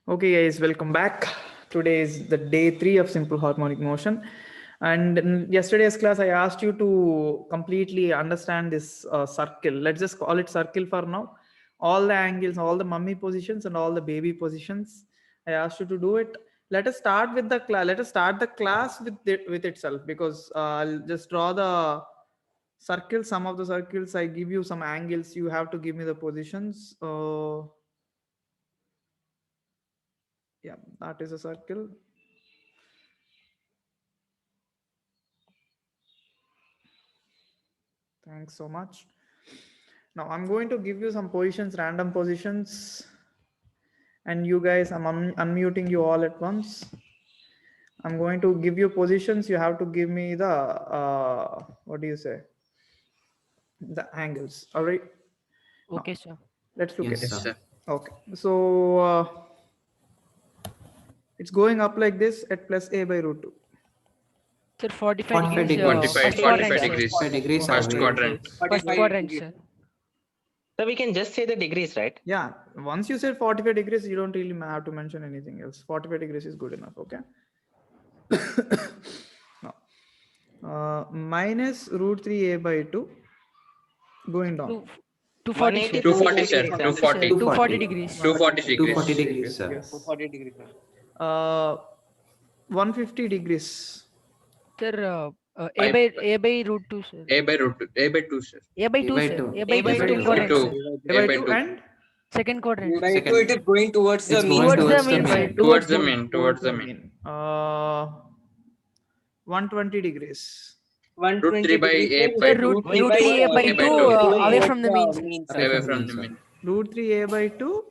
Okay, guys, welcome back. Today is the day 3 of simple harmonic motion. And in yesterday's class, I asked you to completely understand this circle. Let's just call it circle for now. All the angles, all the mummy positions, and all the baby positions. I asked you to do it. Let us start with the class. Let us start the class with itself, because I'll just draw the circle. Some of the circles I give you some angles. You have to give me the positions. Yeah, that is a circle. Thanks so much. Now I'm going to give you some positions, random positions, and you guys, I'm unmuting you all at once. I'm going to give you positions. You have to give me the what do you say? The angles. All right. Now, Okay, sir. let's look Yes, at it. sir. Okay. So it's going up like this at plus a by root 2. Sir, 45 45 degrees. degrees. First 45 quadrant, sir. degrees. 45 degrees are First very quadrant. First 45 quadrant, degrees. sir. So we can just say the degrees, right? Yeah. Once you said 45 degrees, you don't really have to mention anything else. 45 degrees is good enough. Okay. Now, minus root 3a by 2 going down. 240, sir. 240, sir. 240, 240. 240 degrees. 240 degrees. 240 degrees, sir. Yes. 240 degrees. Uh, 150 degrees. Sir, A by root 2, sir. A by root 2. A by 2, sir. A by A 2, by sir. 2. A by 2 A is by second 2. quadrant, Two. sir. A A by by 2 2. and Second quadrant. By Second. 2, it is going towards the It's mean. going Towards the mean, mean. sir. Towards the mean. Towards the mean. 120 degrees. Root 3 by A Sir, by 2. root 3 A by 2 away from the mean, sir. Away Away from from mean, the sir. mean. Root 3a by 2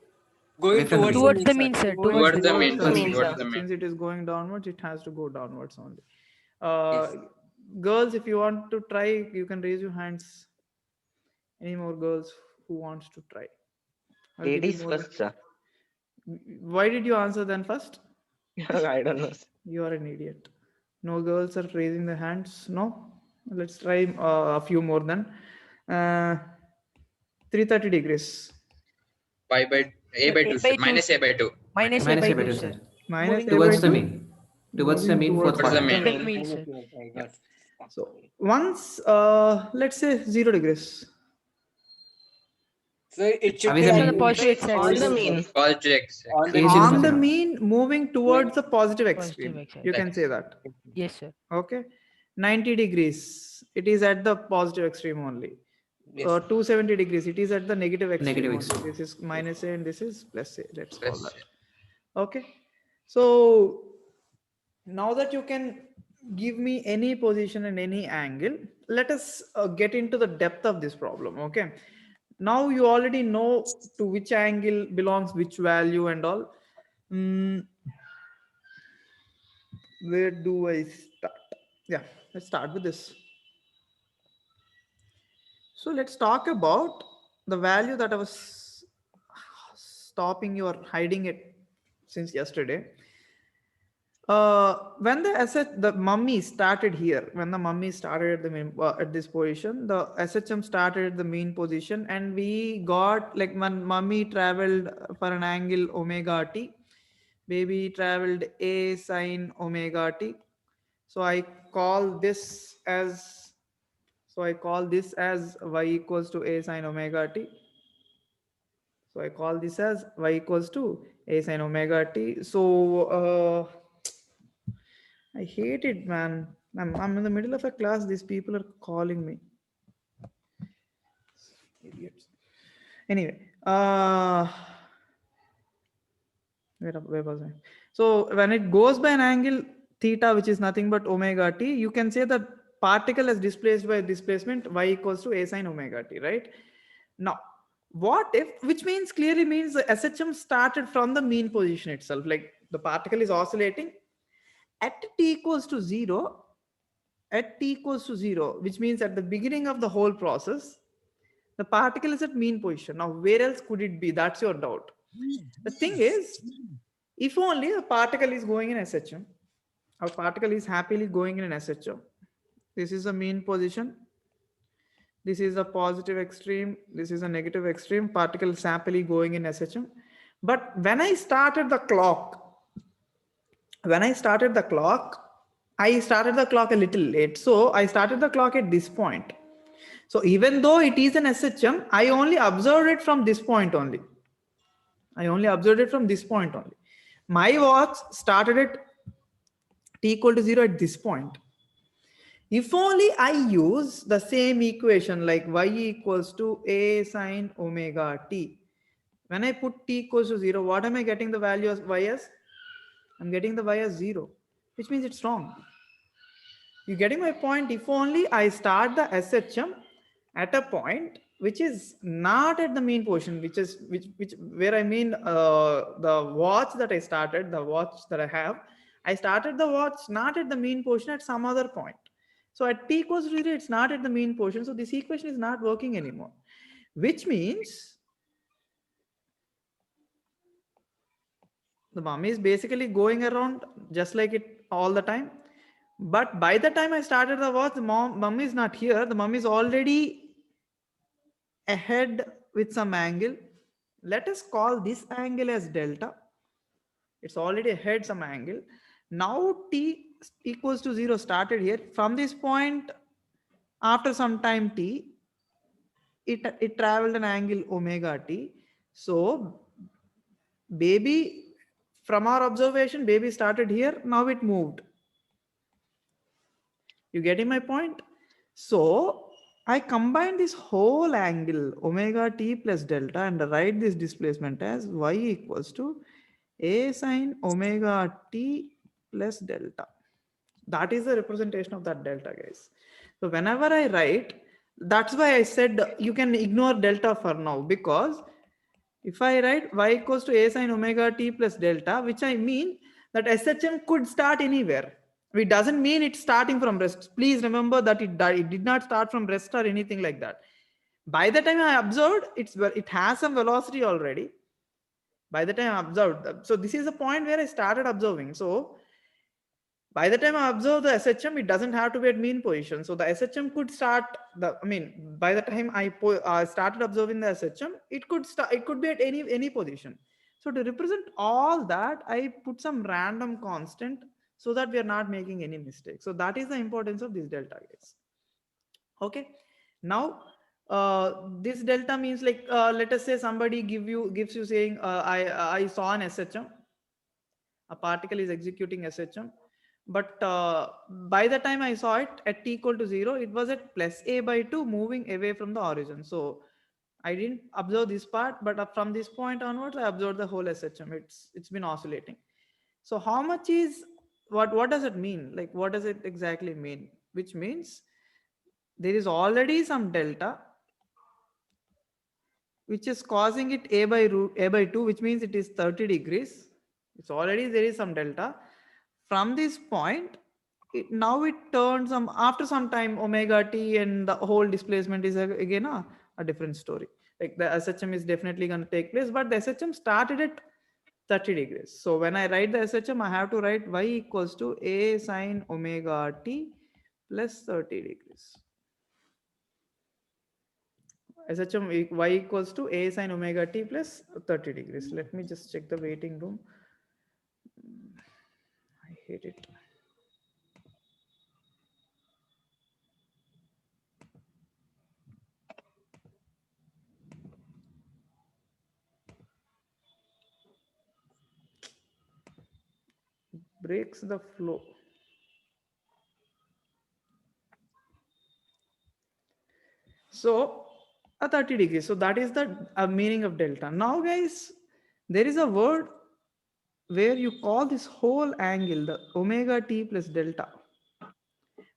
Away Going from the mean. Towards the mean, sir. going Towards the mean. Towards mean. mean, Towards the mean. Since it is going downwards, it has to go downwards only. Yes. Girls, if you want to try, you can raise your hands. Any more girls who wants to try? I'll give you Ladies more. first, sir. Why did you answer then first? I don't know, sir. You are an idiot. No girls are raising their hands. No. Let's try a few more then. 330 degrees. Pi by A by 2, sir. Minus A by 2. Minus A Minus by A by 2, 2, sir. sir. Minus Moving a by Towards the 2. mean. Towards the mean, fourth Towards the quadrant. mean. Second mean, sir. So once, let's say 0 degrees. So it should Away be the It's mean. on the positive x On axis. the mean. Positive X. on the Is On in the positive. mean, moving towards the positive Positive extreme. x-axis. You can say that. Yes, sir. Okay. 90 degrees. It is at the positive extreme only. Yes. 270 degrees. It is at the negative extreme. Negative only. extreme. This is minus a and this is plus a. Let's call Plus that. Okay. So now that you can give me any position and any angle, let us get into the depth of this problem. Okay. Now you already know to which angle belongs which value and all. Where do I start? Yeah, let's start with this. So let's talk about the value that I was stopping you or hiding it since yesterday. When the mummy started here, when the mummy started at the main, at this position, the SHM started at the mean position, and we got, like, when mummy traveled for an angle omega t, baby traveled a sine omega t. So I call this as y equals to a sine omega t. So I call this as y equals to a sine omega t. So I hate it, man. I'm in the middle of a class. These people are calling me. Idiots. Anyway, where was I? So when it goes by an angle theta, which is nothing but omega t, you can say that particle is displaced by displacement y equals to a sine omega t, right? Now, what if, which means clearly means the SHM started from the mean position itself, like the particle is oscillating at t equals to 0, which means at the beginning of the whole process, the particle is at mean position. Now, where else could it be? That's your doubt. The thing is, if only a particle is going in SHM, a particle is happily going in an SHM. This is the mean position. This is a positive extreme. This is a negative extreme. Particle is happily going in SHM. But when I started the clock, I started the clock a little late. So I started the clock at this point. So even though it is an SHM, I only observed it from this point only. My watch started at t equal to 0 at this point. If only I use the same equation like y equals to a sine omega t. When I put t equals to 0, what am I getting the value of y as? I'm getting the y as 0, which means it's wrong. You getting my point? If only I start the SHM at a point which is not at the mean position, which where I mean the watch that I started, the watch that I started the watch not at the mean position, at some other point. So at t equals to 0, it's not at the mean position. So this equation is not working anymore, which means the mummy is basically going around just like it all the time. But by the time I started the watch, the mummy is not here. The mummy is already ahead with some angle. Let us call this angle as delta. It's already ahead some angle. Now t equals to 0 started here. From this point, after some time t, it traveled an angle omega t. So baby, from our observation, baby started here. Now it moved. You getting my point? So I combine this whole angle omega t plus delta and write this displacement as y equals to a sine omega t plus delta. That is the representation of that delta, guys. So whenever I write, that's why I said you can ignore delta for now, because if I write y equals to a sine omega t plus delta, which I mean that SHM could start anywhere. It doesn't mean it's starting from rest. Please remember that it did not start from rest or anything like that. By the time I observed, it has some velocity already. By the time I observed, so this is the point where I started observing. So by the time I observe the SHM, it doesn't have to be at mean position. So the SHM could start by the time I started observing the SHM, it could be at any position. So to represent all that, I put some random constant so that we are not making any mistakes. So that is the importance of this delta, guys. Okay. Now, this delta means like, let us say somebody gives you saying, I saw an SHM, a particle is executing SHM, but by the time I saw it at t equal to 0, it was at plus a by 2 moving away from the origin. So I didn't observe this part, but from this point onwards, I observed the whole SHM. It's been oscillating. So how much is, what does it mean? Like, what does it exactly mean? Which means there is already some delta which is causing it a by 2, which means it is 30 degrees. It's already, there is some delta. From this point, now it turns after some time omega t, and the whole displacement is again a different story. Like the SHM is definitely going to take place, but the SHM started at 30 degrees. So when I write the SHM, I have to write y equals to a sine omega t plus 30 degrees. SHM y equals to a sine omega t plus 30 degrees. Let me just check the waiting room. I hate it. Breaks the flow. So a 30 degrees. So that is the meaning of delta. Now, guys, there is a word where you call this whole angle the omega t plus delta.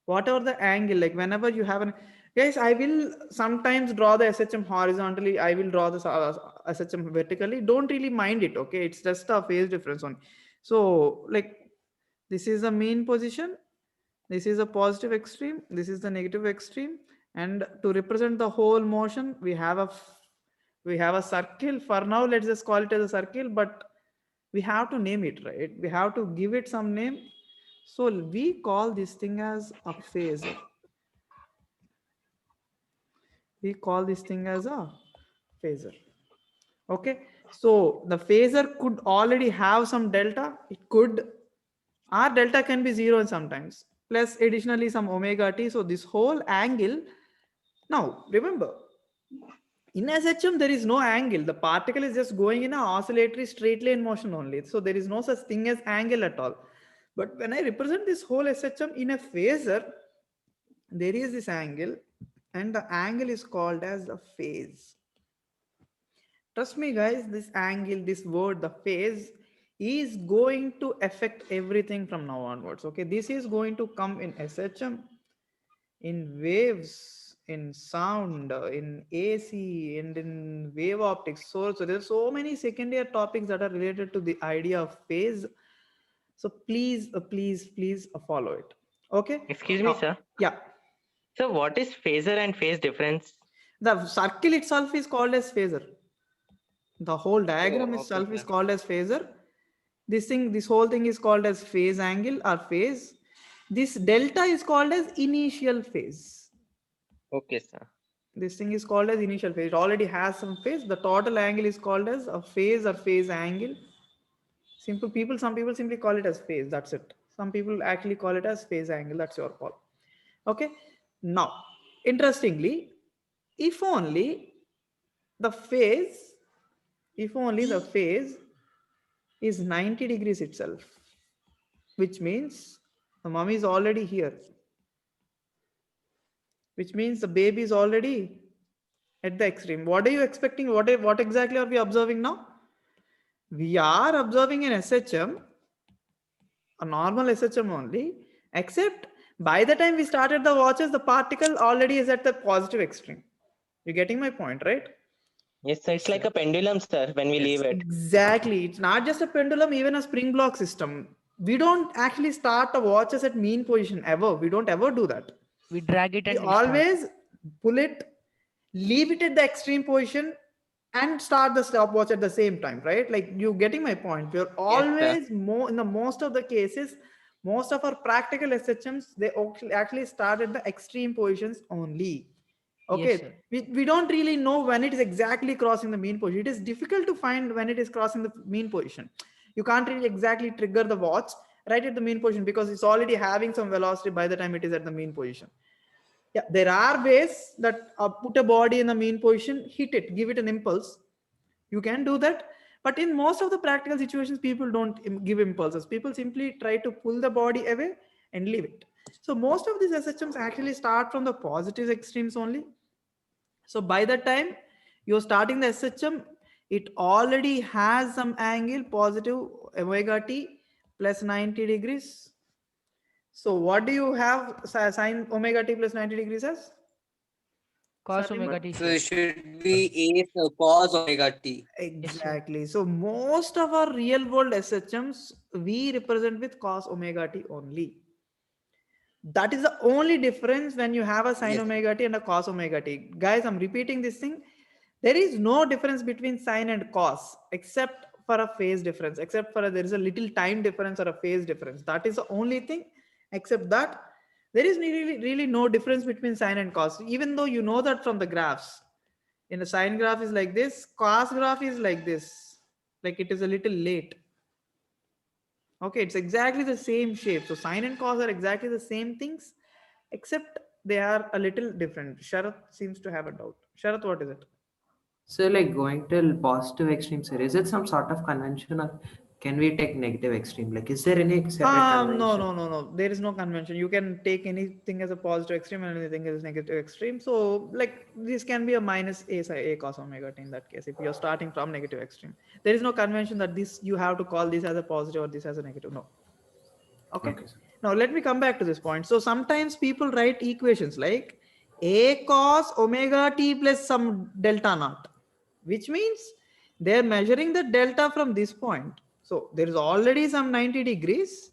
Whatever the angle, like whenever you have an, guys, I will sometimes draw the SHM horizontally. I will draw the SHM vertically. Don't really mind it. Okay. It's just a phase difference only. So like this is the mean position. This is a positive extreme. This is the negative extreme. And to represent the whole motion, we have a circle. For now, let's just call it as a circle, but we have to name it, right? We have to give it some name. So we call this thing as a phasor. We call this thing as a phasor. Okay. So the phasor could already have some delta. It could, or delta can be zero sometimes. Plus additionally some omega t. So this whole angle. Now remember, in SHM there is no angle. The particle is just going in an oscillatory straight line motion only. So there is no such thing as angle at all. But when I represent this whole SHM in a phasor, there is this angle, and the angle is called as the phase. Trust me guys, this angle, this word, the phase is going to affect everything from now onwards. Okay, this is going to come in SHM, in waves, in sound, in AC, and in wave optics. So there's so many secondary topics that are related to the idea of phase. So please, please follow it. Okay. Excuse me, sir. Yeah. So what is phasor and phase difference? The circle itself is called as phasor. The whole diagram okay, itself is sir. called as phasor. This whole thing is called as phase angle or phase. This delta is called as initial phase. Okay, sir. This thing is called as initial phase. It already has some phase. The total angle is called as a phase or phase angle. Some people simply call it as phase. That's it. Some people actually call it as phase angle. That's your call. Okay. Now, interestingly, if only the phase is 90 degrees itself, which means the mummy is already here, which means the baby is already at the extreme. What are you expecting? What exactly are we observing now? We are observing an SHM, a normal SHM only, except by the time we started the watches, the particle already is at the positive extreme. You're getting my point, right? Yes, sir. It's like a pendulum, sir, when we leave it. Exactly. It's not just a pendulum, even a spring block system. We don't actually start the watches at mean position ever. We don't ever do that. We drag it We and we start. always pull it, leave it at the extreme position, and start the stopwatch at the same time, right? Like, you getting my point. We're always more in the most of the cases, most of our practical SHMs, they actually start at the extreme positions only. Okay. Yes, sir. We don't really know when it is exactly crossing the mean position. It is difficult to find when it is crossing the mean position. You can't really exactly trigger the watch right at the mean position because it's already having some velocity by the time it is at the mean position. Yeah, there are ways that put a body in the mean position, hit it, give it an impulse. You can do that. But in most of the practical situations, people don't give impulses. People simply try to pull the body away and leave it. So most of these SHMs actually start from the positive extremes only. So by the time you're starting the SHM, it already has some angle, positive omega t plus 90 degrees. So what do you have sine omega t plus 90 degrees as? Cos Sorry, omega t. So it should be A so cos omega t. Exactly. So most of our real world SHMs, we represent with cos omega t only. That is the only difference when you have a sine omega t and a cos omega t. Guys, I'm repeating this thing. There is no difference between sine and cos except for a phase difference, except for there is a little time difference or a phase difference. That is the only thing. Except that, there is really no difference between sine and cos, even though you know that from the graphs. In the sine graph is like this, cos graph is like this, like it is a little late. Okay, it's exactly the same shape. So sine and cos are exactly the same things, except they are a little different. Sharath seems to have a doubt. Sharath, what is it? So like going till positive extreme, sir, is it some sort of convention or can we take negative extreme? Like, is there any separate convention? No. There is no convention. You can take anything as a positive extreme and anything as negative extreme. So like this can be a minus a cos omega t in that case. If you're starting from negative extreme, there is no convention that this you have to call this as a positive or this as a negative. No. Okay. Sir. Now let me come back to this point. So sometimes people write equations like a cos omega t plus some delta naught, which means they're measuring the delta from this point. So there is already some 90 degrees.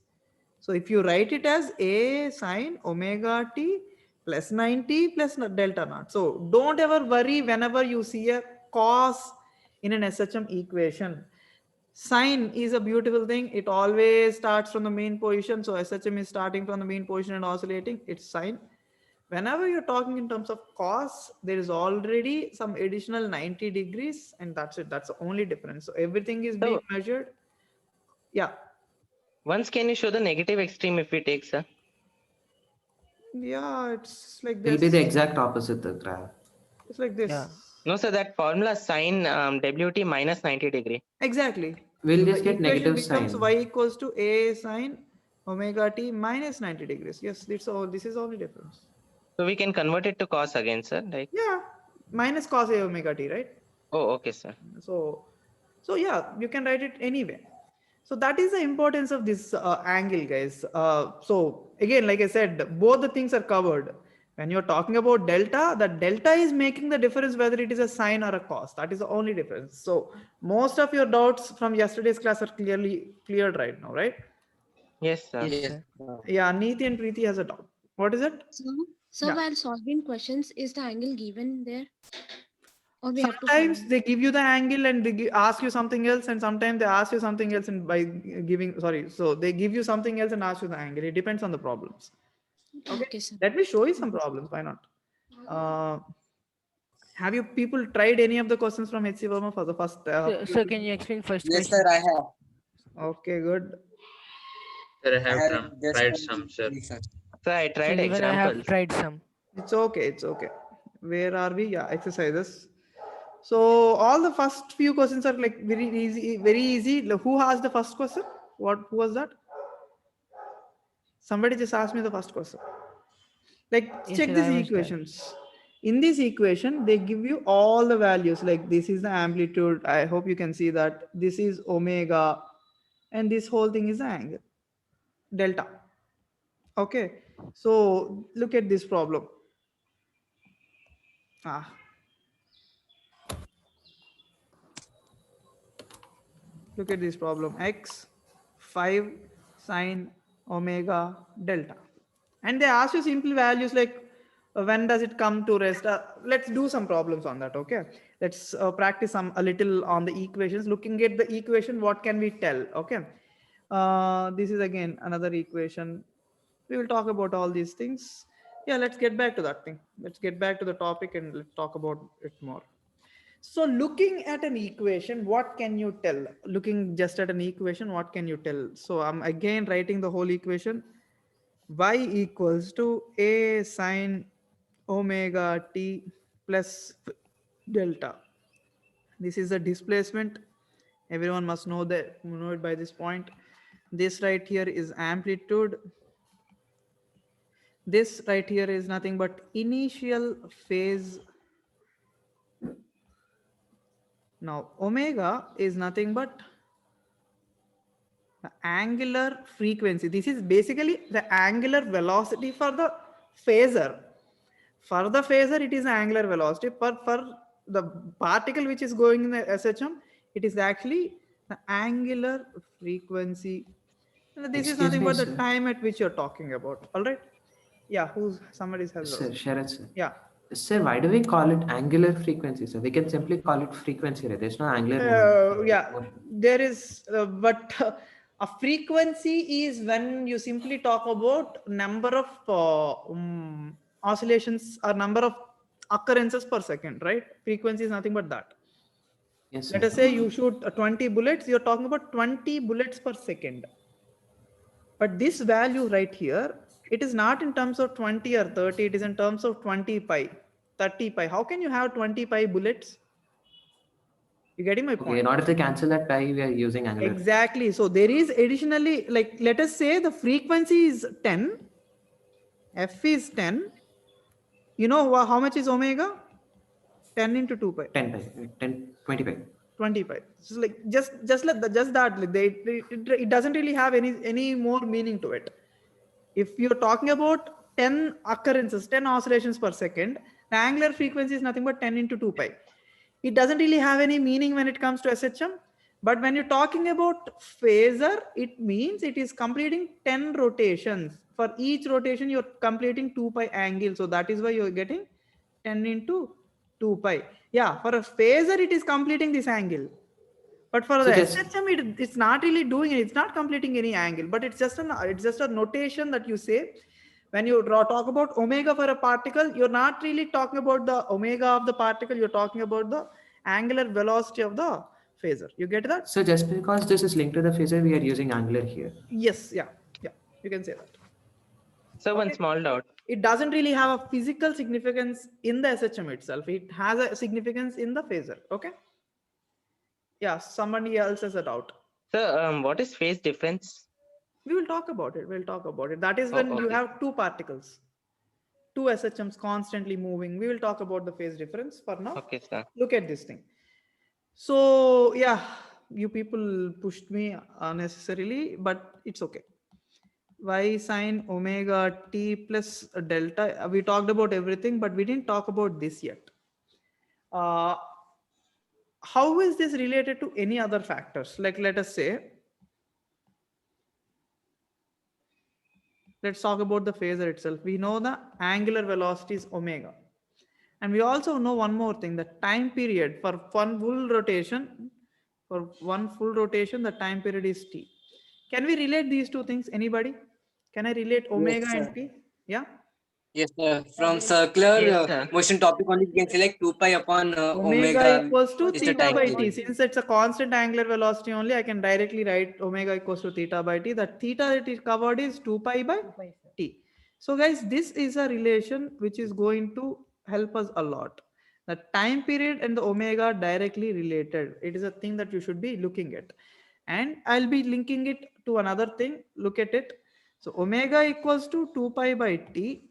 So if you write it as a sine omega t plus 90 plus delta naught. So don't ever worry whenever you see a cos in an SHM equation. Sine is a beautiful thing. It always starts from the main position. So SHM is starting from the main position and oscillating. It's sine. Whenever you're talking in terms of cos, there is already some additional 90 degrees, and that's it. That's the only difference. So everything is being So measured. Yeah. once can you show the negative extreme if we take, sir? Yeah, it's like It'll be the this. exact opposite the graph. It's like this. Yeah. No, sir, that formula sine WT minus 90 degree. Exactly. We'll So just the get equation negative becomes sign. y equals to a sine omega t minus 90 degrees. Yes, that's all. This is only difference. So we can convert it to cos again, sir. Like, Yeah, minus cos a omega t, right? oh, okay, sir. So yeah, you can write it anyway. So that is the importance of this angle, guys. So again, like I said, both the things are covered. When you're talking about delta, the delta is making the difference whether it is a sine or a cos. That is the only difference. So most of your doubts from yesterday's class are clearly cleared right now, right? Yes, sir. Yes, Yes. sir. Yeah, Neeti and Preeti has a doubt. What is it? So Yeah. while solving questions, is the angle given there? Or we have to Sometimes find? they give you the angle and they ask you something else, and sometimes they ask you something else, and by giving, sorry, so they give you something else and ask you the angle. It depends on the problems. Okay, Okay, sir. let me show you some problems. Why not? Have you people tried any of the questions from HC Verma for the first? So can you explain first Yes, question? sir, I have. Okay, good. Sir, I I have have just tried one some, sir. reason. So I tried Even I have examples. tried some. It's okay. It's okay. Where are we? Yeah, exercises. So all the first few questions are like very easy. Very easy. Who asked the first question? Who was that? Somebody just asked me the first question. Like, Yes, check sir, these I was there. equations. In this equation, they give you all the values. Like, this is the amplitude. I hope you can see that. This is omega, and this whole thing is the angle, delta. Okay. So look at this problem. Look at this problem. X 5 sine omega delta. And they ask you simple values like when does it come to rest. Let's do some problems on that. Okay, let's practice a little on the equations. Looking at the equation, what can we tell? Okay, this is again another equation. We will talk about all these things. Yeah, let's get back to that thing. Let's get back to the topic and let's talk about it more. So looking at an equation, what can you tell? Looking just at an equation, what can you tell? So I'm again writing the whole equation. Y equals to a sine omega t plus delta. This is the displacement. Everyone must know it by this point. This right here is amplitude. This right here is nothing but initial phase. Now omega is nothing but the angular frequency. This is basically the angular velocity for the phasor. For the phasor, it is angular velocity. For the particle which is going in the SHM, it is actually the angular frequency. And this is Excuse nothing me, but the sir. time at which you're talking about. All right. Yeah. Somebody's has. Sir, Sharat sir. Yeah. Sir, why do we call it angular frequency, sir? We can simply call it frequency, right? There's no angular Yeah, movement. there is, but a frequency is when you simply talk about number of oscillations or number of occurrences per second, right? Frequency is nothing but that. Yes, Let sir. us say you shoot 20 bullets, you're talking about 20 bullets per second. But this value right here, it is not in terms of 20 or 30, it is in terms of 20 pi, 30 pi. How can you have 20 pi bullets? You getting my point? Okay, in order to cancel that pi, we are using angular. Exactly. So there is additionally, like, let us say the frequency is 10, F is 10. You know how much is omega? 10 into 2 pi. 10 pi, 10, 20 pi. 20 pi. So like just that, like it doesn't really have any more meaning to it. If you're talking about 10 occurrences, 10 oscillations per second, the angular frequency is nothing but 10 into 2 pi. It doesn't really have any meaning when it comes to SHM. But when you're talking about phasor, it means it is completing 10 rotations. For each rotation, you're completing 2 pi angle. So that is why you're getting 10 into 2 pi. Yeah, for a phasor, it is completing this angle. But for So the just- SHM, it's not really doing it. It's not completing any angle, but it's just a notation that you say When you talk about omega for a particle, you're not really talking about the omega of the particle, you're talking about the angular velocity of the phasor. You get that? So just because this is linked to the phasor, we are using angular here. Yes, yeah, you can say that. So one Okay. small doubt. It doesn't really have a physical significance in the SHM itself. It has a significance in the phasor. Okay. Yeah, somebody else has a doubt. So what is phase difference? We will talk about it. We'll talk about it. That is when you okay. have two particles, two SHMs constantly moving. We will talk about the phase difference for now. Okay, sir. Look at this thing. So yeah, you people pushed me unnecessarily, but it's okay. Y sine omega t plus delta. We talked about everything, but we didn't talk about this yet. How is this related to any other factors? Like, let us say, let's talk about the phasor itself. We know the angular velocity is omega. And we also know one more thing, the time period for one full rotation, the time period is t. Can we relate these two things? Anybody? Can I relate omega sir. and t? Yeah. Yes, sir. From circular Yes, sir. motion topic only, we can select 2 pi upon Omega equals to is the theta time by t. period. Since it's a constant angular velocity only, I can directly write omega equals to theta by t. The theta that is covered is 2 pi by t. So guys, this is a relation which is going to help us a lot. The time period and the omega are directly related. It is a thing that you should be looking at. And I'll be linking it to another thing. Look at it. So omega equals to 2 pi by t.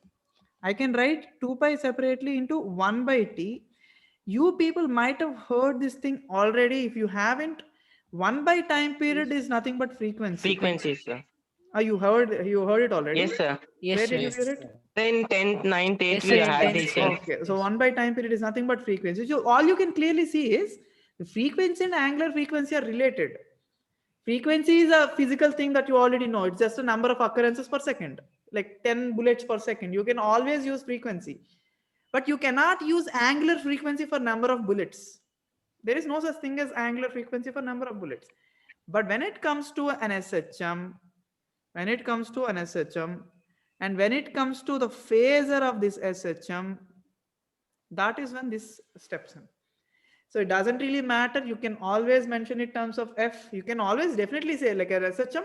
I can write 2 pi separately into 1 by t. You people might have heard this thing already. If you haven't, 1 by time period is nothing but frequency. Frequencies, sir. You heard it already? Yes, sir. Yes, Where did sir. you hear it? Then 10th, 9th, 8th, Yes, we sir, in had 10th these standard. things. Okay, so 1 by time period is nothing but frequency. So all you can clearly see is the frequency and angular frequency are related. Frequency is a physical thing that you already know. It's just a number of occurrences per second, like 10 bullets per second. You can always use frequency, but you cannot use angular frequency for number of bullets. There is no such thing as angular frequency for number of bullets. But when it comes to an SHM, and when it comes to the phasor of this SHM, that is when this steps in. So it doesn't really matter. You can always mention in terms of F. You can always definitely say, like a SHM,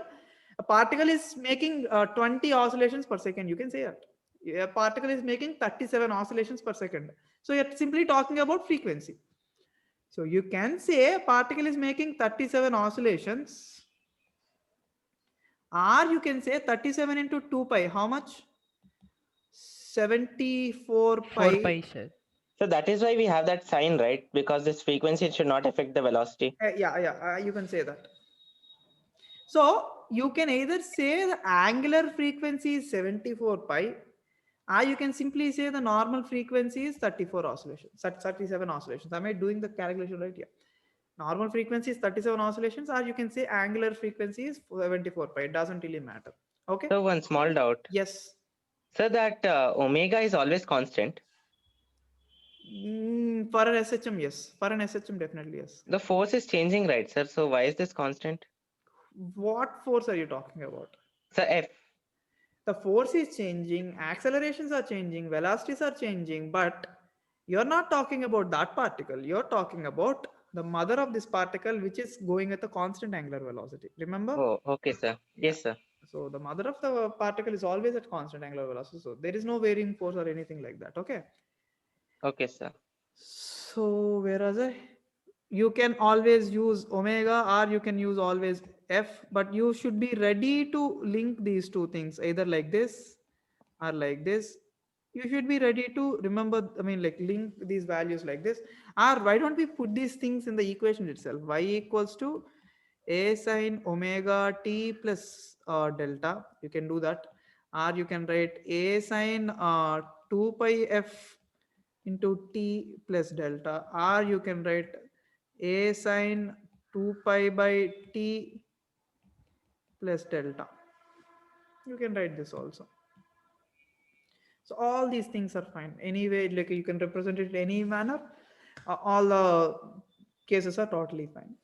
a particle is making 20 oscillations per second. You can say that. A particle is making 37 oscillations per second. So you're simply talking about frequency. So you can say a particle is making 37 oscillations, or you can say 37 into 2 pi. How much? 74 pi. 4 pi, sir. So that is why we have that sign, right? Because this frequency should not affect the velocity. You can say that. So you can either say the angular frequency is 74 pi, or you can simply say the normal frequency is 34 oscillations, 37 oscillations. Am I doing the calculation right here? Normal frequency is 37 oscillations, or you can say angular frequency is 74 pi. It doesn't really matter. Okay. So one small doubt. Yes. So that omega is always constant. For an SHM, yes. For an SHM, definitely yes. The force is changing, right, sir? So why is this constant? What force are you talking about? So F. The force is changing, accelerations are changing, velocities are changing, but you're not talking about that particle. You're talking about the mother of this particle, which is going at a constant angular velocity. Remember? Oh, okay, sir. Yes, sir. So the mother of the particle is always at constant angular velocity. So there is no varying force or anything like that. Okay. Okay, sir. So where was I? You can always use omega, or you can use always F, but you should be ready to link these two things either like this or like this. You should be ready to remember, like link these values like this. Or why don't we put these things in the equation itself? Y equals to a sine omega t plus delta. You can do that. Or you can write a sine 2 pi f into t plus delta, or you can write a sine 2 pi by t plus delta. You can write this also. So all these things are fine. Anyway, like you can represent it in any manner. All the cases are totally fine.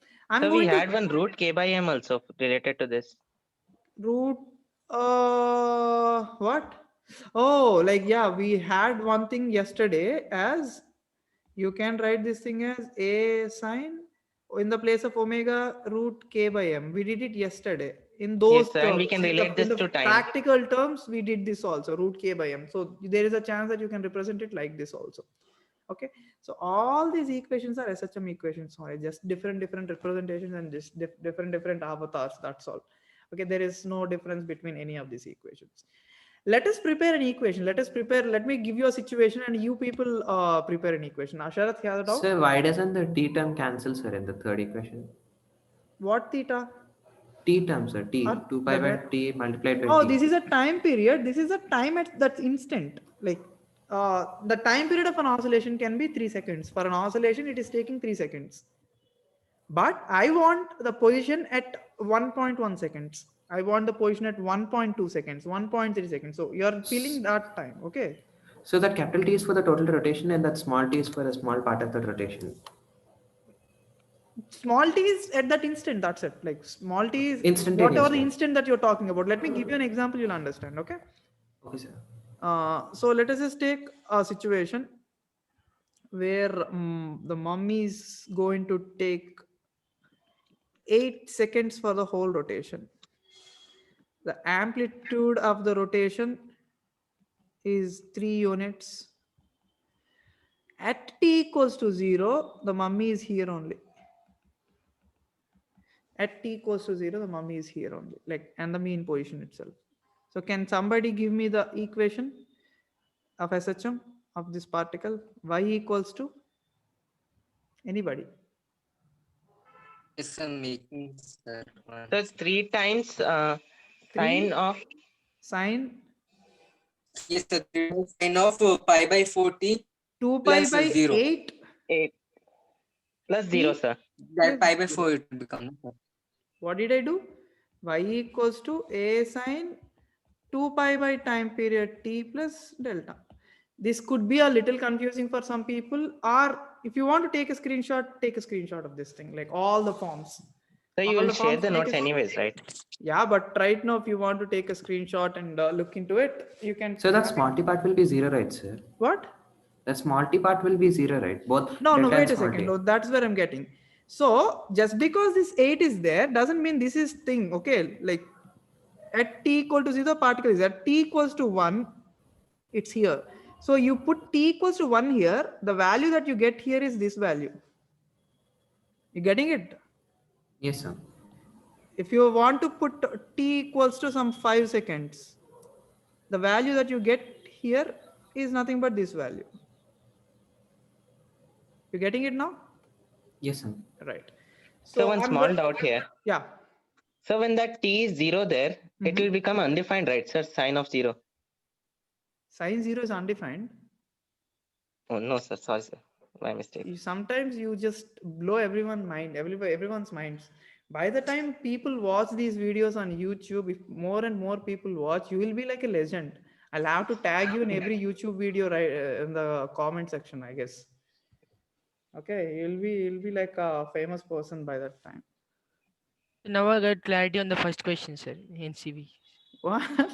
So we had one root k by m also related to this. Root what? Oh, like, yeah, we had one thing yesterday as you can write this thing as a sine in the place of omega root k by m. We did it yesterday in those Yes, sir, and we terms. can relate In this the to time. practical terms, we did this also, root k by m. So there is a chance that you can represent it like this also. Okay, so all these equations are SHM equations, sorry, just different representations and just different avatars, that's all. Okay, there is no difference between any of these equations. Let us prepare an equation. Let me give you a situation and you people prepare an equation. Asharath, you have a doubt? Sir, why doesn't the t term cancel, sir, in the third equation? What theta? T term, sir, t, Or 2 pi by the- t multiplied by Oh, t. this is a time period. This is a time at that instant. Like the time period of an oscillation can be 3 seconds. For an oscillation, it is taking 3 seconds. But I want the position at 1.1 seconds. I want the position at 1.2 seconds, 1.3 seconds. So you're feeling that time, okay? So that capital T is for the total rotation and that small t is for a small part of the rotation. Small t is at that instant, that's it. Like small t is Instantaneous, whatever the right? instant that you're talking about. Let me give you an example, you'll understand, okay? Okay, sir. So let us just take a situation where the mummy is going to take 8 seconds for the whole rotation. The amplitude of the rotation is 3 units. At t equals to 0, the mummy is here only. At t equals to 0, the mummy is here only, like, and the mean position itself. So can somebody give me the equation of SHM of this particle? Y equals to anybody? Yes, I'm making, sir. So it's 3 times 3 sine of sine Yes, sir. Sine of pi by 40 2 pi plus by 0. 8 8 plus 0, sir. That plus pi by 0. 4 it will become. No, sir. What did I do? Y equals to a sine 2 pi by time period t plus delta. This could be a little confusing for some people, or if you want to take a screenshot, take a screenshot of this thing, like all the forms. So you All will the share forms, the take notes a- anyways, right? Yeah, but right now, if you want to take a screenshot and look into it, you can. So that small t part will be 0, right, sir? What? That small t part will be 0, right? Both No, delta wait and a small second. t. No, that's where I'm getting. So just because this 8 is there doesn't mean this is thing. Okay, like at t equal to 0, the particle is at t equals to 1, it's here. So you put t equals to 1 here, the value that you get here is this value. You getting it? Yes, sir. If you want to put t equals to some 5 seconds, the value that you get here is nothing but this value. You getting it now? Yes, sir. Right. So one I'm small going- doubt here. Yeah. So when that t is 0 there, it Mhm. will become undefined, right, sir? Sine of 0. Sine 0 is undefined. Oh, no, sir. Sorry, sir. My mistake. Sometimes you just blow everyone's minds. By the time people watch these videos on YouTube, if more and more people watch, you will be like a legend. I'll have to tag you in every YouTube video right in the comment section, I guess. Okay, you'll be like a famous person by that time. Now I got clarity on the first question, sir. NCV. What?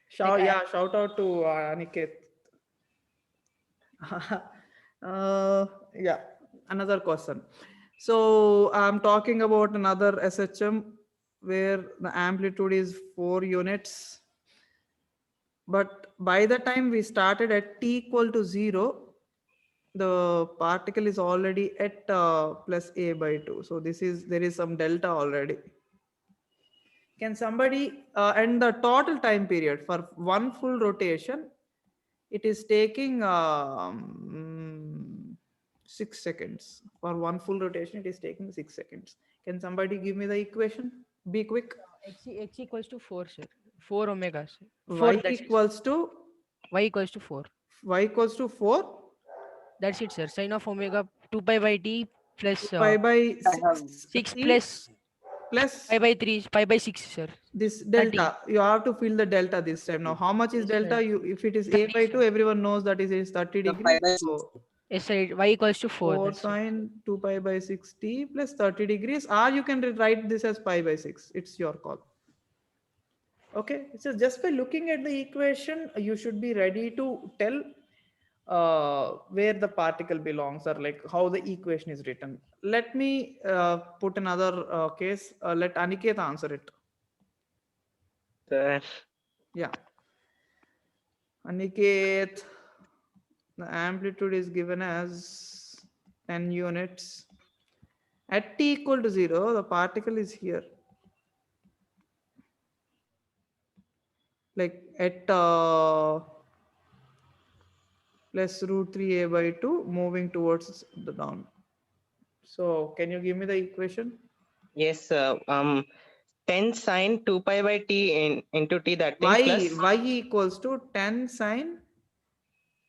Shout out to Aniket. Yeah, another question. So I'm talking about another SHM where the amplitude is 4 units. But by the time we started at t equal to 0, the particle is already at plus a by 2. So there is some delta already. Can somebody, and the total time period for one full rotation, it is taking 6 seconds. For one full rotation, it is taking 6 seconds. Can somebody give me the equation? Be quick. X equals to 4, sir. 4 omega, sir. 4, Y that's it. equals to Y equals to 4. 4. That's it, sir. Sine of omega 2 pi by t plus 2 pi by I have 6 t plus plus pi by 3, pi by 6, sir. this 30. delta. You have to fill the delta this time. Now, how much is Yes, delta? sir. You, if it is a 30, by sir. 2, everyone knows that is 30 the degrees. pi by So Yes, sir. Y equals to 4. 4 That's it. sine 2 pi by 6t plus 30 degrees, or you can write this as pi by 6. It's your call. Okay, so just by looking at the equation, you should be ready to tell where the particle belongs or like how the equation is written. Let me put another case. Let Aniket answer it. Sir, Yeah, Aniket, the amplitude is given as 10 units. At t equal to 0, the particle is here. Like at plus root 3a by 2 moving towards the down. So can you give me the equation? yes, 10 sine 2 pi by t into t, that thing, plus Y equals to 10 sine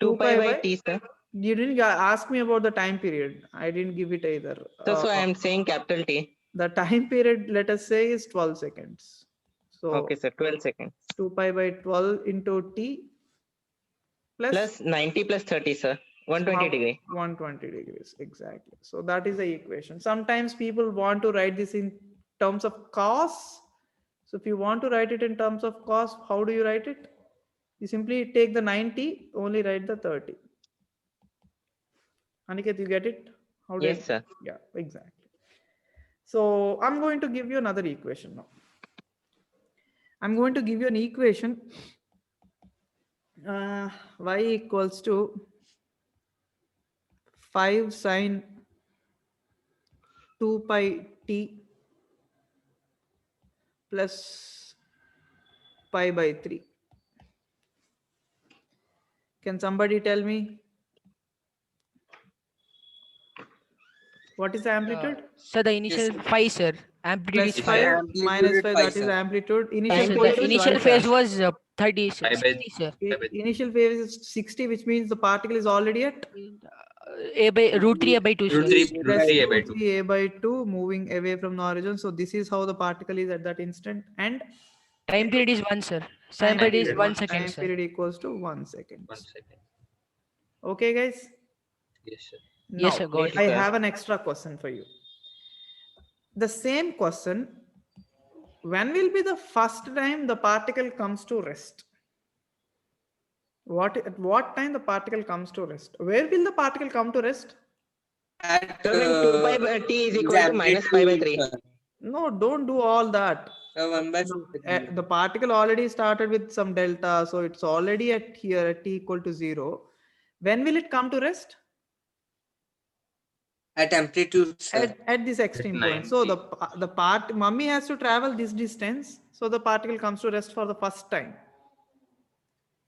2 pi by t, sir. You didn't ask me about the time period. I didn't give it either. So I am saying capital T. The time period, let us say, is 12 seconds. So Okay, sir, 12 seconds. 2 pi by 12 into t Plus 90 plus 30, sir. 120 degree. 120 degrees, exactly. So that is the equation. Sometimes people want to write this in terms of cos. So if you want to write it in terms of cos, how do you write it? You simply take the 90, only write the 30. Aniket, you get it? How do Yes, sir. Yeah, exactly. So I'm going to give you another equation now. I'm going to give you an equation. Y equals to 5 sine 2 pi t plus pi by 3. Can somebody tell me what is the amplitude? So the initial sir. 5, sir. Amplitude Plus is 5 5. Amplitude minus is 5, five, that is sir. amplitude. Yes, Initial sir. phase The is initial 12, phase sir. was 30, Pi by 60, sir. Initial phase is 60, which means the particle is already at A by root 3 a by 2, Root sir. 3 plus a by 2. 3a by 2 moving away from the origin. So this is how the particle is at that instant. And Time period is 1, sir. time Time period is period, 1 second, time sir. period equals to 1 second. 1 second. Okay, guys. Yes, sir. Yes, Now sir, got I it. have an extra question for you. The same question: when will be the first time the particle comes to rest? At what time the particle comes to rest? Where will the particle come to rest? At So when 2 pi by t is equal to minus pi by 3. No, don't do all that. So 1 by The particle already started with some delta, so it's already at here at t equal to 0. When will it come to rest? at amplitude, sir. At this extreme point. So the part mummy has to travel this distance, so the particle comes to rest for the first time.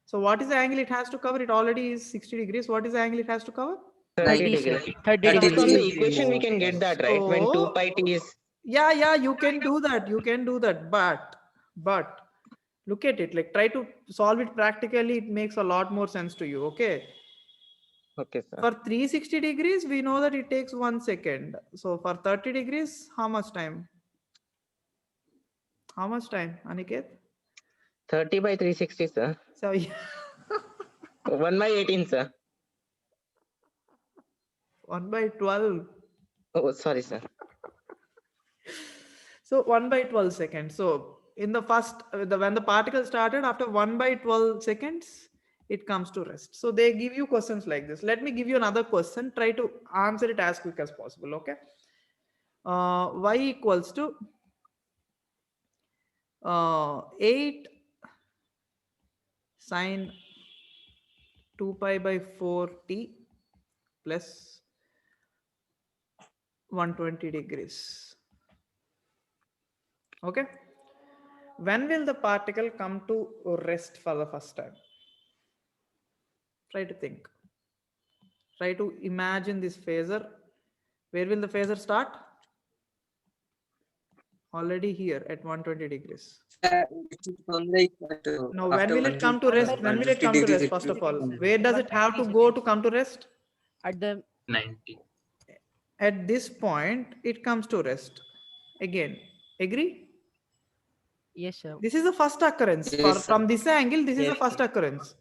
So what is the angle it has to cover? It already is 60 degrees. What is the angle it has to cover? 30 90, sir. degree. 30 30 So degrees. from the degrees equation we more. can get that, right? When 2 pi t is... Yeah, you can do that. You can do that. But look at it. Like try to solve it practically. It makes a lot more sense to you. Okay. Okay, sir. For 360 degrees, we know that it takes 1 second. So for 30 degrees, how much time? How much time, Aniket? 30 by 360, sir. So 1 by 18, sir. 1 by 12. Oh, sorry, sir. So 1 by 12 seconds. So in the first, when the particle started, after 1 by 12 seconds, it comes to rest. So they give you questions like this. Let me give you another question. Try to answer it as quick as possible. Okay. Y equals to 8 sine 2 pi by 4t plus 120 degrees. Okay. When will the particle come to rest for the first time? Try to think. Try to imagine this phasor. Where will the phasor start? Already here at 120 degrees. It should come like that, Now, when after will it come to rest? When will it 150 come to degrees rest, it first will of all? come. Where does it have to go to come to rest? At the 90. At this point, it comes to rest. Again, agree? yes, sir. This is the first occurrence. Yes, From this angle, this is the Yes, first sir. occurrence.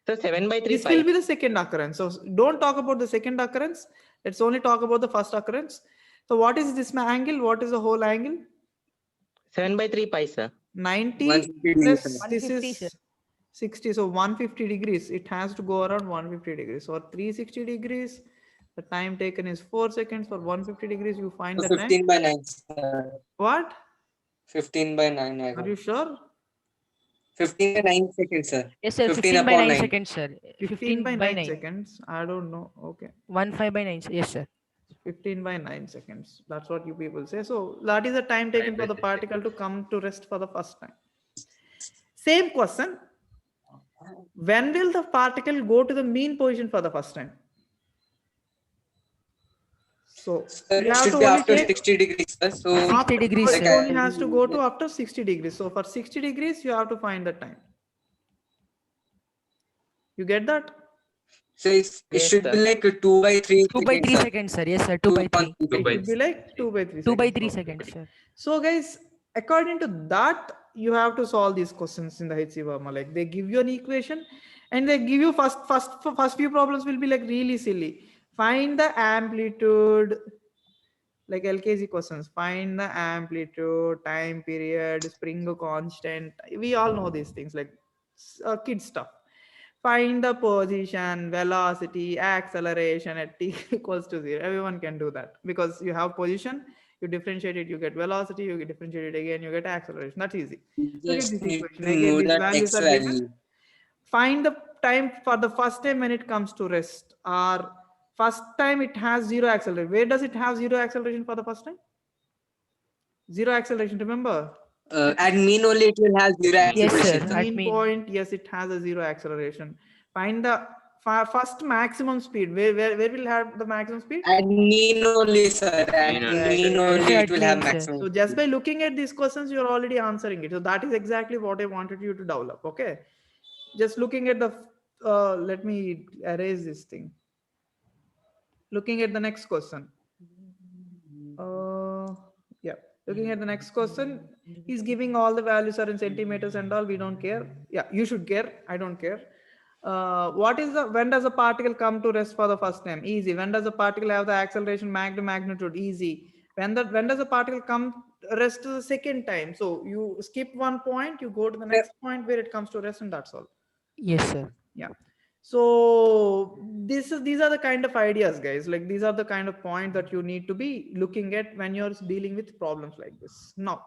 So 7 by 3 This will pi. be the second occurrence. So don't talk about the second occurrence. Let's only talk about the first occurrence. So what is this angle? What is the whole angle? 7 by 3 pi, sir. 90 150 degrees, plus sir. this 150, sir. is 60, so 150 degrees. It has to go around 150 degrees. So 360 degrees, the time taken is 4 seconds. For 150 degrees, you find So the time. 15 by 9, sir. What? 15 by 9, I Are got. you sure? 15 by 9 seconds, sir. Yes, sir. 15 15 by upon 9 9. seconds, sir. 15 by 9 9. seconds. I don't know. Okay. 15 by 9. Yes, sir. 15 by 9 seconds. That's what you people say. So that is the time taken for the particle to come to rest for the first time. Same question. When will the particle go to the mean position for the first time? So Sir, you it have should to be only after take 60 degrees, sir. So 60 degrees, it sir. only has to go to after 60 degrees. So for 60 degrees, you have to find the time. You get that? So it Yes, should be sir. like 2 by 3 2 by 3 seconds, sir. seconds, sir. Yes, sir. 2 by 3. 2 It should be like 2 by 3 2 by seconds. 3 So- seconds, sir. So guys, according to that, you have to solve these questions in the HC Verma. Like they give you an equation and they give you first few problems will be like really silly. Find the amplitude, like LKG questions. Find the amplitude, time period, spring constant. We all know these things like kid stuff. Find the position, velocity, acceleration at t equals to 0. Everyone can do that because you have position, you differentiate it, you get velocity, you differentiate it again, you get acceleration. That's easy. Look at Just this need equation. to Again, know these that values X are given. value. Find the time for the first time when it comes to rest. Or first time it has zero acceleration. Where does it have zero acceleration for the first time? Zero acceleration, remember? At mean only it will have 0 Yes, sir. acceleration. At Mean mean. point, yes, it has a zero acceleration. Find the first maximum speed. Where will have the maximum speed? At mean only, sir. At Mean mean only. only Yes, it will at have mean, sir. maximum. So just by looking at these questions, you're already answering it. So that is exactly what I wanted you to develop. Okay. Just looking at the, let me erase this thing. Looking at the next question. Yeah. Looking at the next question, he's giving all the values are in centimeters and all. We don't care. Yeah, you should care. I don't care. What is the, when does a particle come to rest for the first time? Easy. When does a particle have the acceleration magnitude? Easy. When does a particle come rest the second time? So you skip one point, you go to the next point where it comes to rest, and that's all. Yes, sir. Yeah. So these are the kind of ideas, guys. Like these are the kind of points that you need to be looking at when you're dealing with problems like this. Now,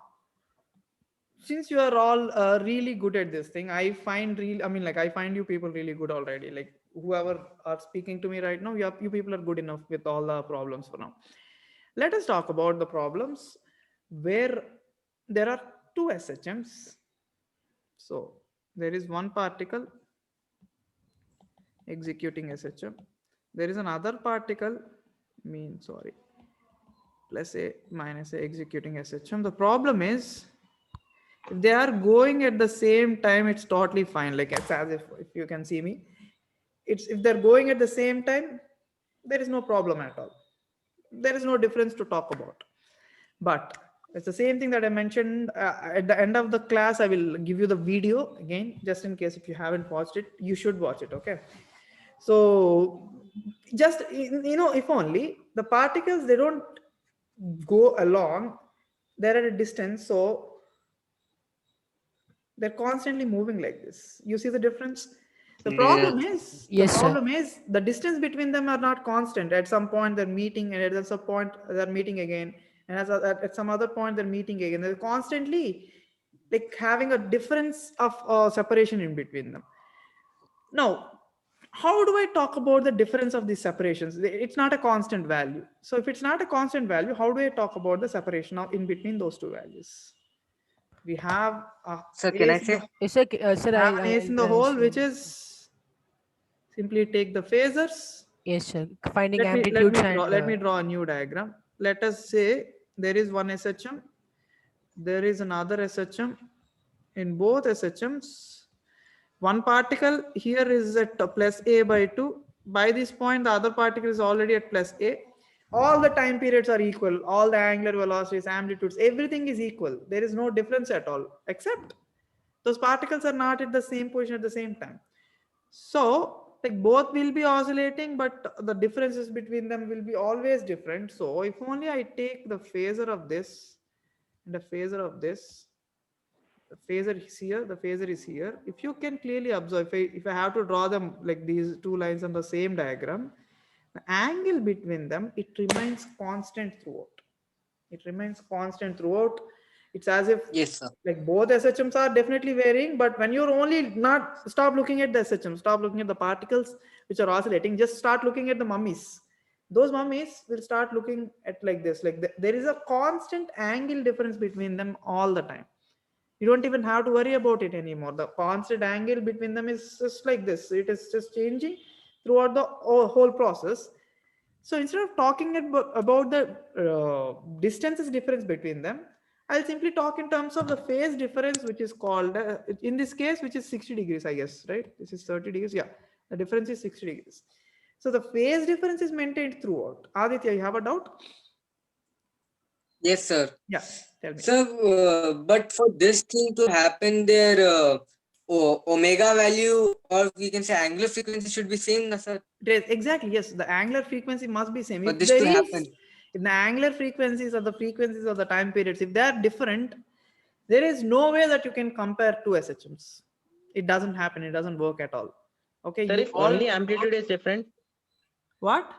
since you are all really good at this thing, I find I find you people really good already. Like whoever are speaking to me right now, you people are good enough with all the problems for now. Let us talk about the problems where there are two SHMs. So there is one particle executing SHM. There is another particle, plus A minus A executing SHM. The problem is, if they are going at the same time, it's totally fine. Like it's as if you can see me, it's if they're going at the same time, there is no problem at all. There is no difference to talk about. But it's the same thing that I mentioned at the end of the class. I will give you the video again, just in case if you haven't watched it, you should watch it. Okay. So just, if only the particles, they don't go along, they're at a distance, so they're constantly moving like this. You see the difference? The problem is, Yes, sir. the distance between them are not constant. At some point they're meeting, and at some point they're meeting again, and at some other point they're meeting again. They're constantly like having a difference of separation in between them. Now, how do I talk about the difference of these separations? It's not a constant value. So if it's not a constant value, how do I talk about the separation of in between those two values? We have Sir, can I say? Yes, sir. Sir, have an ace in the I'll hole, say. which is simply take the phasors. Yes, sir. Finding Let amplitudes me draw a new diagram. Let us say there is one SHM, there is another SHM. In both SHMs, one particle here is at plus A by 2. By this point, the other particle is already at plus A. All the time periods are equal. All the angular velocities, amplitudes, everything is equal. There is no difference at all, except those particles are not at the same position at the same time. So like both will be oscillating, but the differences between them will be always different. So if only I take the phasor of this and the phasor of this, The phasor is here, the phasor is here. If you can clearly observe, if I have to draw them like these two lines on the same diagram, the angle between them, it remains constant throughout. It remains constant throughout. It's as if Yes, sir. like both SHMs are definitely varying, but when you're only not stop looking at the SHM, stop looking at the particles which are oscillating, just start looking at the mummies. Those mummies will start looking at like this, like there is a constant angle difference between them all the time. You don't even have to worry about it anymore. The constant angle between them is just like this. It is just changing throughout the whole process. So instead of talking about the distances difference between them, I'll simply talk in terms of the phase difference, which is called, in this case, which is 60 degrees, I guess, right? This is 30 degrees. Yeah, the difference is 60 degrees. So the phase difference is maintained throughout. Aditya, you have a doubt? Yes, sir. Yeah, tell me. Sir, but for this thing to happen, their omega value, or we can say angular frequency, should be same, na, sir? Exactly, yes. The angular frequency must be same. For If this there to is, happen. if the angular frequencies or the frequencies of the time periods, if they are different, there is no way that you can compare two SHMs. It doesn't happen. It doesn't work at all. Okay. Sir, if only amplitude is different, What?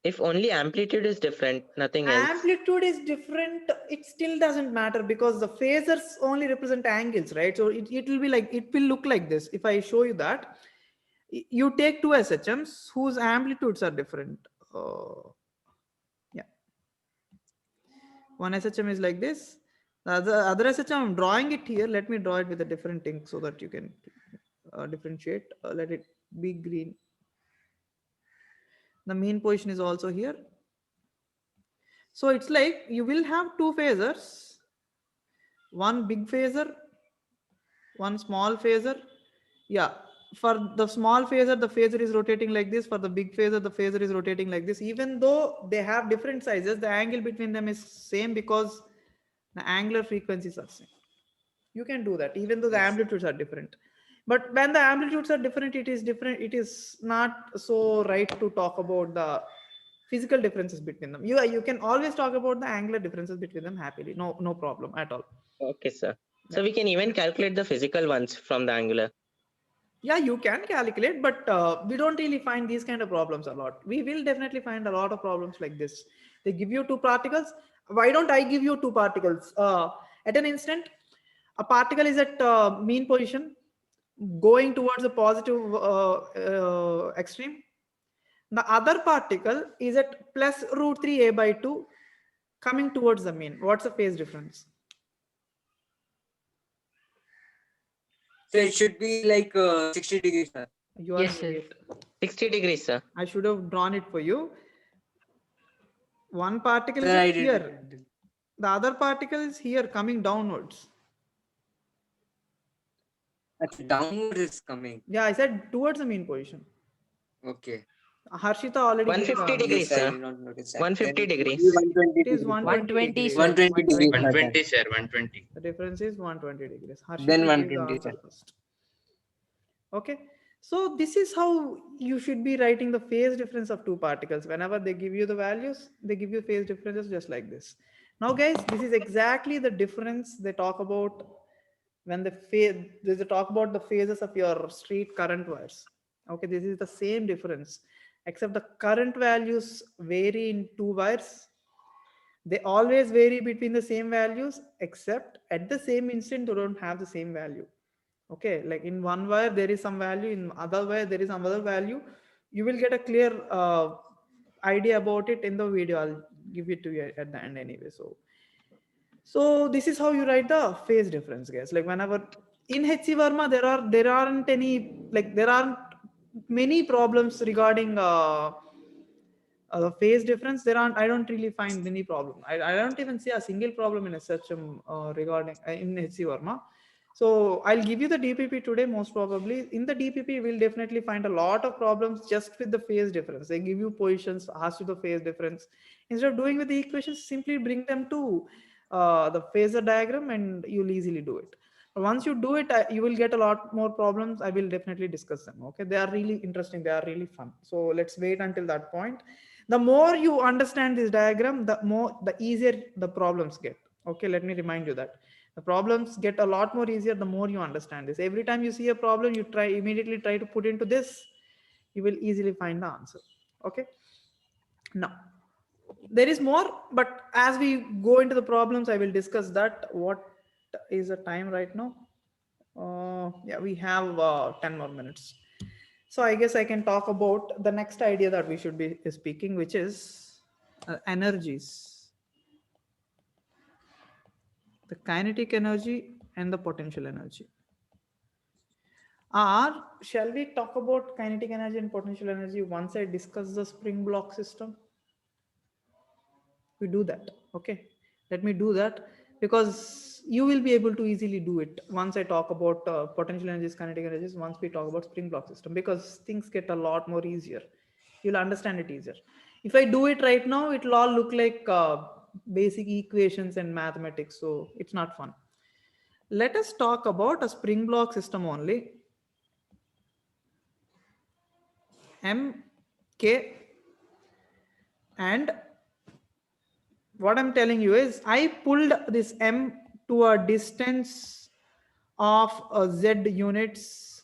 if only amplitude is different, nothing else. Amplitude is different. It still doesn't matter because the phasors only represent angles, right? So it will be like, it will look like this. If I show you that, you take two SHMs whose amplitudes are different. Yeah. One SHM is like this. The other SHM, I'm drawing it here. Let me draw it with a different ink so that you can differentiate. Let it be green. The mean position is also here. So it's like you will have two phasors, one big phasor, one small phasor. Yeah, for the small phasor, the phasor is rotating like this. For the big phasor, the phasor is rotating like this. Even though they have different sizes, the angle between them is same because the angular frequencies are same. You can do that even though the amplitudes are different. But when the amplitudes are different, it is different. It is not so right to talk about the physical differences between them. You can always talk about the angular differences between them happily. No problem at all. Okay, sir. So we can even calculate the physical ones from the angular. Yeah, you can calculate, but we don't really find these kind of problems a lot. We will definitely find a lot of problems like this. They give you two particles. Why don't I give you two particles? At an instant, a particle is at mean position going towards the positive extreme. The other particle is at plus root 3 a by 2 coming towards the mean. What's the phase difference? So it should be like 60 degrees, sir. You are Yes, an sir. idiot. 60 degrees, sir. I should have drawn it for you. One particle Sir, I is did. here. The other particle is here coming downwards. Actually, downward is coming. Yeah, I said towards the mean position. Okay. Harshita already gave 150 the- degrees, Yes, I sir. did not notice that. 150 Then it would degrees. be 120 It is degrees. 120 120, degrees. sir. 120 degrees. 120, sir. 120. The difference is 120 degrees. Harshita Then gave 120, the answer sir. first. Okay. So this is how you should be writing the phase difference of two particles. Whenever they give you the values, they give you phase differences just like this. Now, guys, this is exactly the difference they talk about when they talk about the phases of your street current wires. Okay, this is the same difference, except the current values vary in two wires. They always vary between the same values, except at the same instant, they don't have the same value. Okay, like in one wire, there is some value, in other wire, there is some other value. You will get a clear idea about it in the video. I'll give it to you at the end anyway. So this is how you write the phase difference, guys. Like whenever in HC Verma, there aren't any, like there aren't many problems regarding the phase difference. I don't really find any problem. I don't even see a single problem in SHM regarding in HC Verma. So I'll give you the DPP today, most probably. In the DPP, we'll definitely find a lot of problems just with the phase difference. They give you positions, ask you the phase difference. Instead of doing with the equations, simply bring them to the phasor diagram and you'll easily do it. But once you do it, you will get a lot more problems. I will definitely discuss them. Okay, they are really interesting. They are really fun. So let's wait until that point. The more you understand this diagram, the easier the problems get. Okay, let me remind you that. The problems get a lot more easier the more you understand this. Every time you see a problem, you immediately try to put into this, you will easily find the answer. Okay. Now, there is more, but as we go into the problems, I will discuss that. What is the time right now? Yeah, we have 10 more minutes. So I guess I can talk about the next idea that we should be speaking, which is energies. The kinetic energy and the potential energy. Or shall we talk about kinetic energy and potential energy once I discuss the spring block system? We do that. Okay, let me do that, because you will be able to easily do it once I talk about potential energies, kinetic energies, once we talk about spring block system, because things get a lot more easier. You'll understand it easier. If I do it right now, it will all look like basic equations and mathematics, so it's not fun. Let us talk about a spring block system only. MK, and what I'm telling you is I pulled this M to a distance of Z units,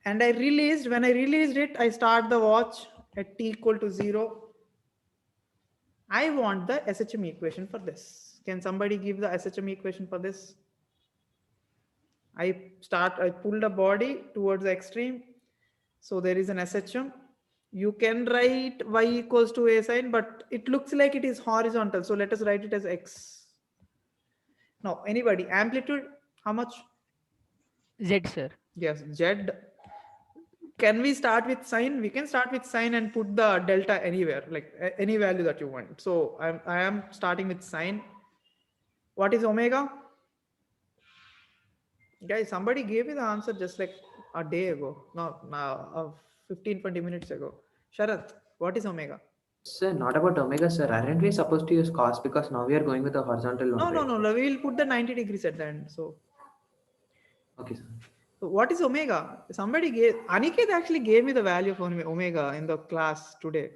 and I released, when I released it, I start the watch at t equal to 0. I want the SHM equation for this. Can somebody give the SHM equation for this? I pulled a body towards the extreme. So there is an SHM. You can write y equals to a sine, but it looks like it is horizontal. So let us write it as x. Now, anybody, amplitude, how much? Z, sir. Yes, Z. Can we start with sine? We can start with sine and put the delta anywhere, like any value that you want. So I am starting with sine. What is omega? Guys, somebody gave me the answer just like a day ago. No, 15-20 minutes ago. Sharath, what is omega? Sir, not about omega, sir. Aren't we supposed to use cos, because now we are going with the horizontal one? No, right? no. We will put the 90 degrees at the end. So, Okay, sir. so what is omega? Somebody gave, Aniket actually gave me the value of omega in the class today.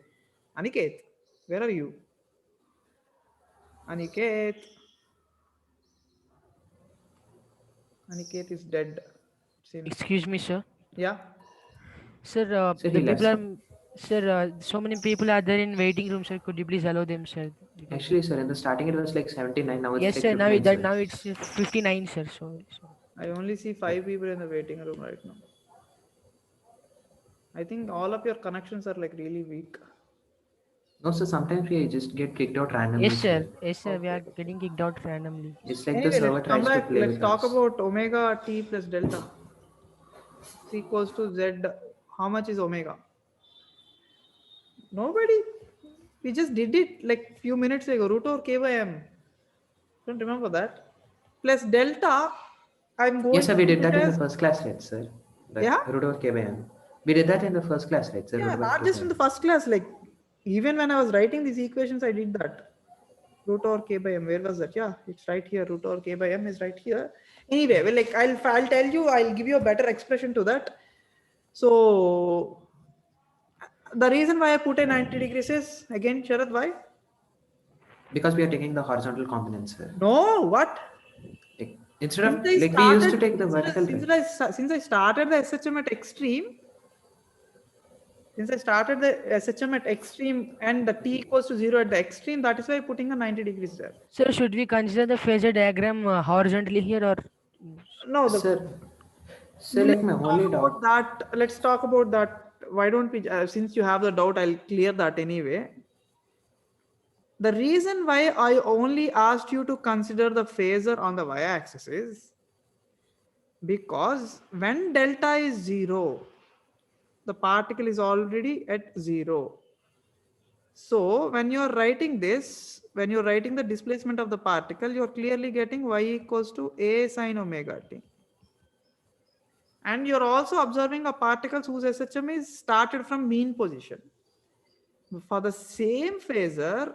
Aniket, where are you? Aniket. Aniket is dead. Seems. Excuse me, sir. Yeah. Sir, Sir, the he people left. are, sir, so many people are there in waiting room, sir. Could you please allow them, sir? Because Actually, sir, in the starting it was like 79. Now it's yes, like sir. 59, sir. Now it's 59, sir. So I only see 5 people in the waiting room right now. I think all of your connections are like really weak. No, sir, sometimes we just get kicked out randomly, yes, sir. sir. Yes, sir. We are Okay. getting kicked out randomly. It's like the Anyway, server let's come tries to back. play Let's with talk us. about omega t plus delta. Is equals to z. How much is omega? Nobody. We just did it like few minutes ago. Root over k by m. Don't remember that. Plus delta. I'm going Yes, sir, to we put did it that in the as, first class, right, sir? Like yeah. root over k by m. We did that in the first class, right, sir? Yeah, Root over not k just by in the m. first class. Like even when I was writing these equations, I did that. Root over k by m. Where was that? Yeah, it's right here. Root over k by m is right here. Anyway, well, like I'll tell you. I'll give you a better expression to that. So the reason why I put a 90 degrees is, again, Sharath, why? Because we are taking the horizontal component, sir. No, what? Like, instead Since of, I like, we used to started, take the vertical, right? since I started the SHM at extreme, since I started the SHM at extreme and the t equals to 0 at the extreme, that is why I'm putting the 90 degrees there. Sir, should we consider the phasor diagram horizontally here or? No, Sir, like my only doubt. Let's talk about that. Why don't we, since you have the doubt, I'll clear that anyway. The reason why I only asked you to consider the phasor on the y-axis is because when delta is 0, the particle is already at 0. So when you're writing this, when you're writing the displacement of the particle, you're clearly getting y equals to a sine omega t. And you're also observing a particle whose SHM is started from mean position. For the same phasor,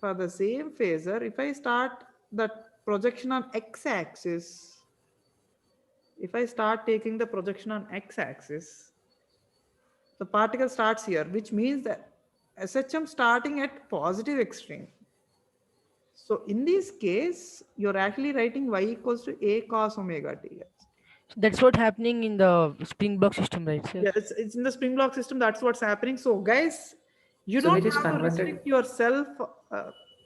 if I start the projection on x-axis, if I start taking the projection on x-axis, the particle starts here, which means that SHM starting at positive extreme. So in this case, you're actually writing y equals to a cos omega t. That's what happening in the spring block system, right, sir? Yeah, it's in the spring block system. That's what's happening. So guys, you So we don't just have to converted. restrict yourself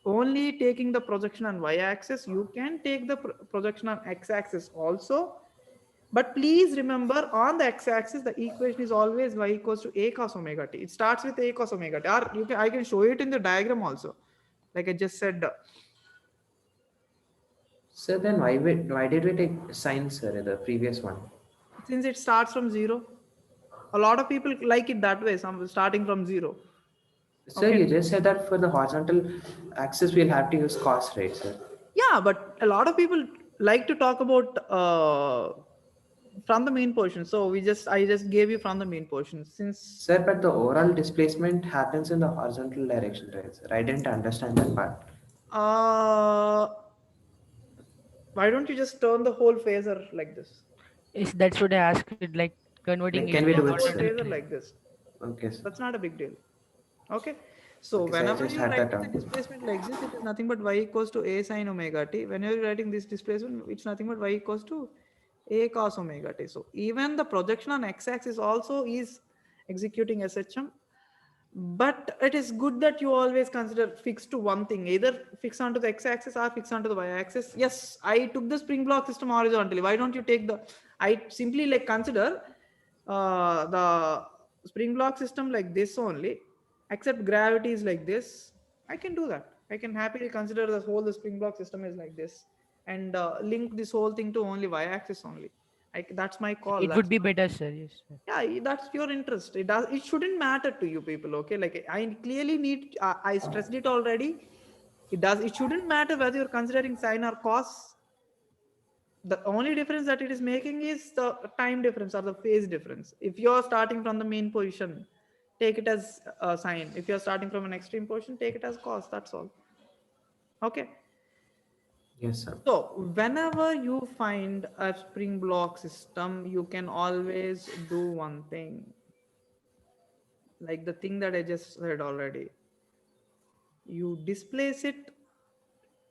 only taking the projection on y-axis. You can take the projection on x-axis also. But please remember, on the x-axis, the equation is always y equals to a cos omega t. It starts with a cos omega t. Or you can, I can show it in the diagram also. Like I just said, So then why did we take sine, sir, in the previous one? since it starts from 0, a lot of people like it that way, some starting from 0. Sir, Okay. you just said that for the horizontal axis we'll have to use cos, right, sir? Yeah, but a lot of people like to talk about from the main portion. So I just gave you from the main portion. Since Sir, but the overall displacement happens in the horizontal direction, right, sir? I didn't understand that part. why don't you just turn the whole phasor like this? That's what I asked. Like converting Like, it can to we the do The it, whole sir? phasor like this. Okay, sir. That's not a big deal. Okay. So Okay, so I whenever just you're had that writing the down. displacement like this, it is nothing but y equals to a sine omega t. Whenever you're writing this displacement, it's nothing but y equals to a cos omega t. So even the projection on x-axis also is executing SHM. But it is good that you always consider fixed to one thing, either fix onto the x-axis or fix onto the y-axis. Yes, I took the spring block system horizontally. Why don't you take the, I simply like consider the spring block system like this only, except gravity is like this. I can do that. I can happily consider the spring block system is like this, and link this whole thing to only y-axis only. That's my call. It would be better, sir. Yes, sir. Yeah, that's your interest. It shouldn't matter to you people. Okay, like I clearly need, I stressed it already. It shouldn't matter whether you're considering sine or cos. The only difference that it is making is the time difference or the phase difference. If you're starting from the main position, take it as sine. If you're starting from an extreme position, take it as cos. That's all. Okay. Yes, sir. So whenever you find a spring block system, you can always do one thing. Like the thing that I just said already. You displace it,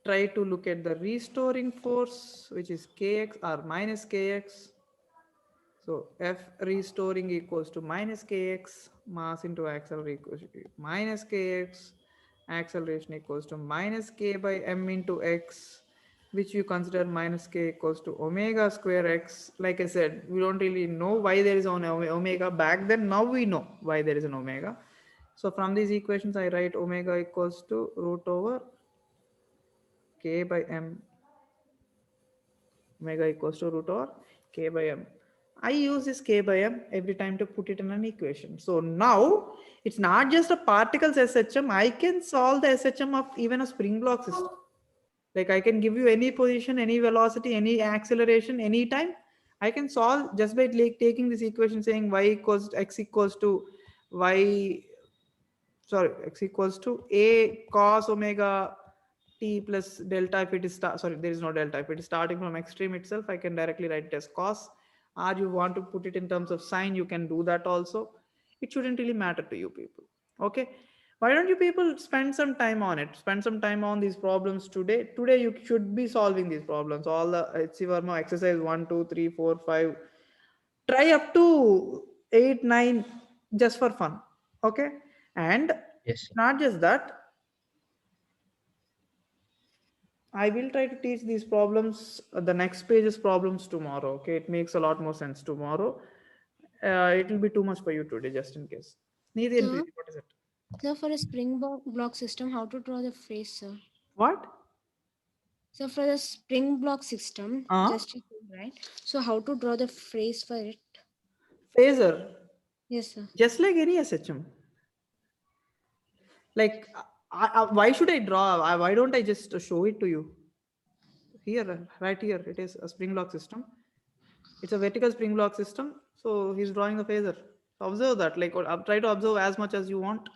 try to look at the restoring force, which is kx or minus kx. So F restoring equals to minus kx, mass into acceleration equals to minus kx, acceleration equals to minus k by m into x, which you consider minus k equals to omega square x. Like I said, we don't really know why there is an omega back then. Now we know why there is an omega. So from these equations, I write omega equals to root over k by m. Omega equals to root over k by m. I use this k by m every time to put it in an equation. So now it's not just a particles SHM. I can solve the SHM of even a spring block system. Like I can give you any position, any velocity, any acceleration, anytime. I can solve just by taking this equation saying y equals to x equals to y, sorry, x equals to a cos omega t plus delta. If it is sorry, there is no delta. If it is starting from extreme itself, I can directly write it as cos. Or you want to put it in terms of sine, you can do that also. It shouldn't really matter to you people. Okay, why don't you people spend some time on it, spend some time on these problems today you should be solving these problems, all the HC Verma exercise 1 2 3 4 5, try up to 8 9 just for fun. Okay, and Yes, sir. not just that, I will try to teach these problems, the next page's problems tomorrow. Okay, it makes a lot more sense tomorrow. It will be too much for you today, just in case. Neither in Sir, what is it? sir, for a spring block system, how to draw the phrase, sir? What? So for the spring block system, Uh, just right. So how to draw the phrase for it? Phasor, Yes, sir. just like any SHM. Like, why should I draw? Why don't I just show it to you? Here, right here, it is a spring block system. It's a vertical spring block system. So he's drawing the phasor. So observe that. Like, try to observe as much as you want.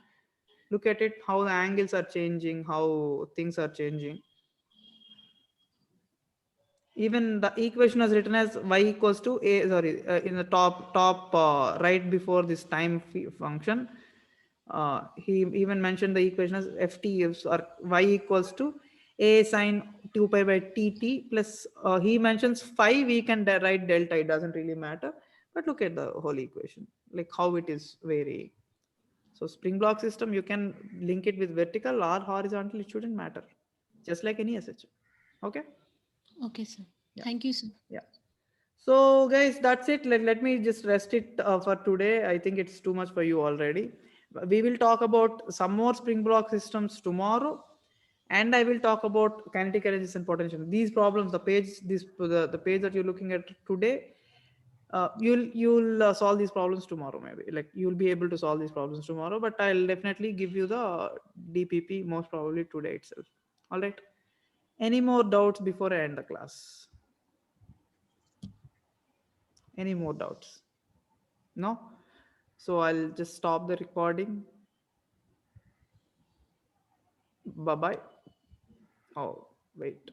Look at it, how the angles are changing, how things are changing. Even the equation is written as y equals to a, sorry, in the top right before this time function. He even mentioned the equation as ft or y equals to A sine 2 pi by tt plus he mentions 5, we can write delta, it doesn't really matter, but look at the whole equation, like how it is varying. So spring block system, you can link it with vertical or horizontal, it shouldn't matter, just like any SHM. Okay. Okay, sir. Yeah. Thank you, sir. Yeah. So guys, that's it. Let me just rest it for today. I think it's too much for you already. We will talk about some more spring block systems tomorrow, and I will talk about kinetic energies and potential. These problems, the page, the page that you're looking at today, you'll solve these problems tomorrow. Maybe like you'll be able to solve these problems tomorrow. But I'll definitely give you the DPP most probably today itself. All right. Any more doubts before I end the class? Any more doubts? No? So I'll just stop the recording. Bye bye. Oh, wait.